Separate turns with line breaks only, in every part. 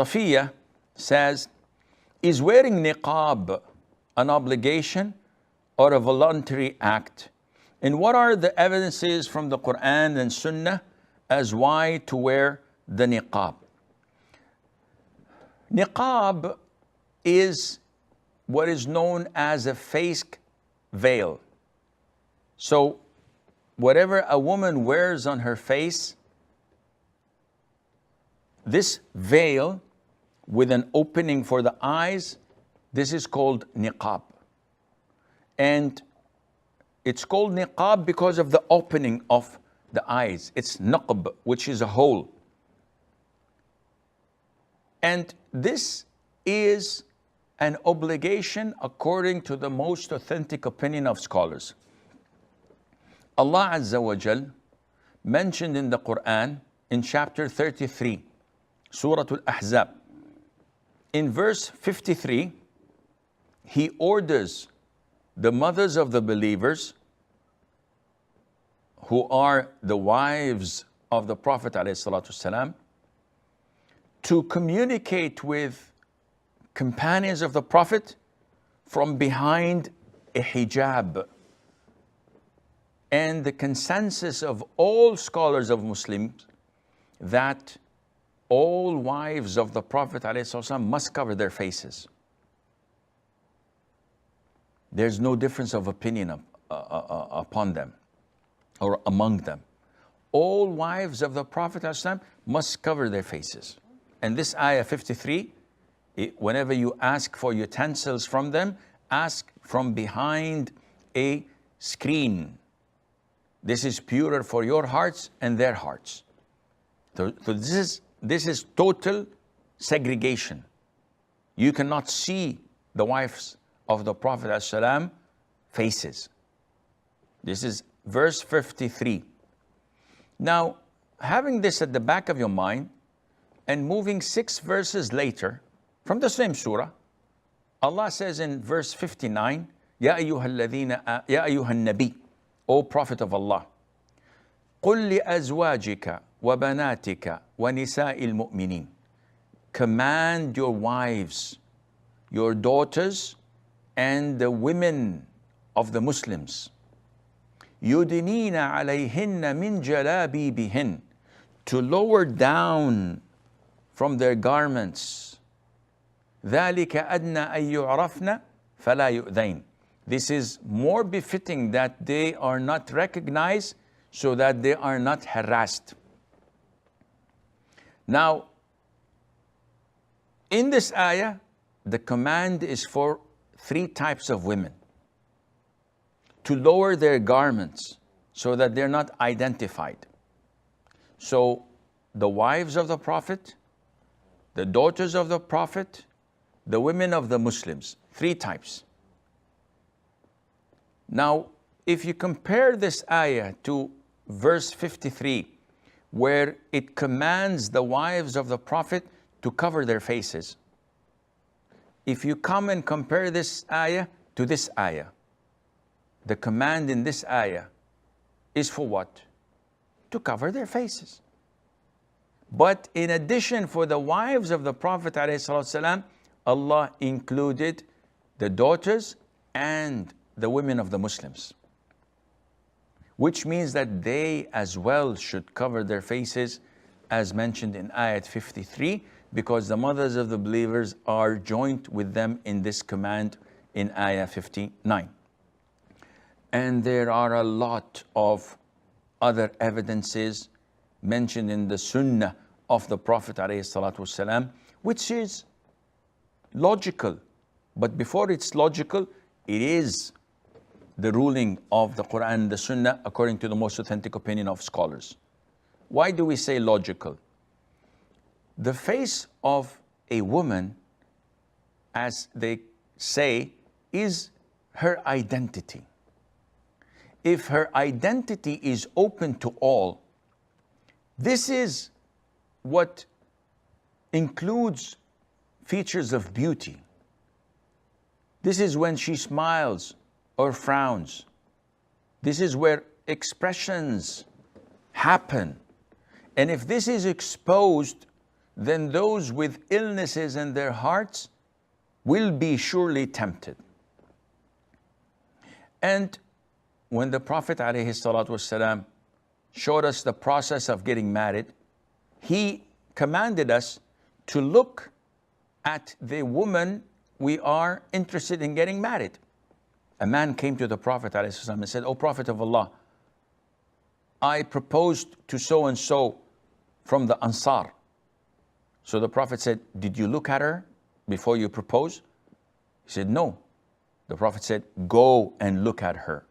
Safiya says, is wearing niqab an obligation or a voluntary act? And what are the evidences from the Qur'an and Sunnah as why to wear the niqab? Niqab is what is known as a face veil. So whatever a woman wears on her face, this veil with an opening for the eyes, this is called niqab. And it's called niqab because of the opening of the eyes. It's naqb, which is a hole. And this is an obligation according to the most authentic opinion of scholars. Allah Azza wa Jal mentioned in the Qur'an in chapter 33, Surah Al-Ahzab, in verse 53, He orders the mothers of the believers, who are the wives of the Prophet ﷺ, to communicate with companions of the Prophet from behind a hijab. And the consensus of all scholars of Muslims that all wives of the Prophet ﷺ must cover their faces. There's no difference of opinion upon them or among them. All wives of the Prophet ﷺ must cover their faces. And this ayah 53, whenever you ask for utensils from them, ask from behind a screen. This is purer for your hearts and their hearts. So this is total segregation. You cannot see the wives of the Prophet ﷺ faces. This is verse 53. Now, having this at the back of your mind and moving 6 verses later from the same surah, Allah says in verse 59, Ya ayyuhal nabi, O Prophet of Allah, قُلْ لِأَزْوَاجِكَ وَبَنَاتِكَ وَنِسَاءِ الْمُؤْمِنِينَ. Command your wives, your daughters, and the women of the Muslims, يُدْنِينَ عَلَيْهِنَّ مِنْ جَلَابِيبِهِنَّ, to lower down from their garments. ذَلِكَ أَدْنَى أَن يُعْرَفْنَ فَلَا يُؤْذَيْنَ. This is more befitting that they are not recognized, so that they are not harassed. Now, in this ayah, the command is for 3 types of women to lower their garments so that they're not identified. So, the wives of the Prophet, the daughters of the Prophet, the women of the Muslims, 3 types. Now, if you compare this ayah to verse 53, where it commands the wives of the Prophet to cover their faces, if you come and compare this ayah to this ayah, the command in this ayah is for what? To cover their faces. But in addition, for the wives of the Prophet ﷺ, Allah included the daughters and the women of the Muslims, which means that they as well should cover their faces, as mentioned in ayat 53, because the mothers of the believers are joined with them in this command in ayah 59. And there are a lot of other evidences mentioned in the Sunnah of the Prophet ﷺ, which is logical. But before it's logical, it is the ruling of the Qur'an and the Sunnah according to the most authentic opinion of scholars. Why do we say logical? The face of a woman, as they say, is her identity. If her identity is open to all, this is what includes features of beauty. This is when she smiles or frowns. This is where expressions happen. And if this is exposed, then those with illnesses in their hearts will be surely tempted. And when the Prophet ﷺ showed us the process of getting married, he commanded us to look at the woman we are interested in getting married. A man came to the Prophet ﷺ and said, "O Prophet of Allah, I proposed to so-and-so from the Ansar." So the Prophet said, "Did you look at her before you propose?" He said, "No." The Prophet said, "Go and look at her."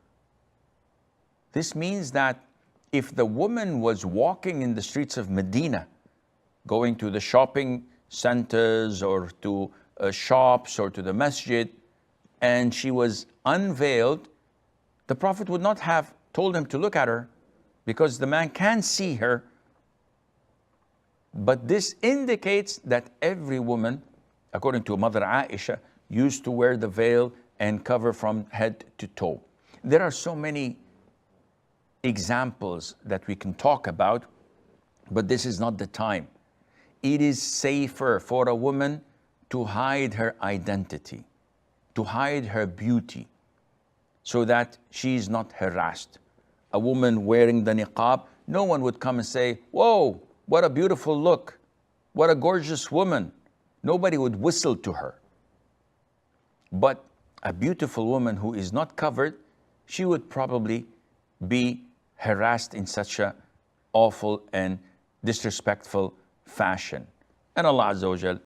This means that if the woman was walking in the streets of Medina, going to the shopping centers or to shops or to the masjid, and she was unveiled, the Prophet would not have told him to look at her because the man can see her. But this indicates that every woman, according to Mother Aisha, used to wear the veil and cover from head to toe. There are so many examples that we can talk about, but this is not the time. It is safer for a woman to hide her identity, to hide her beauty, so that she is not harassed. A woman wearing the niqab, no one would come and say, "Whoa, what a beautiful look, what a gorgeous woman." Nobody would whistle to her. But a beautiful woman who is not covered, she would probably be harassed in such a awful and disrespectful fashion. And Allah Azza wa Jal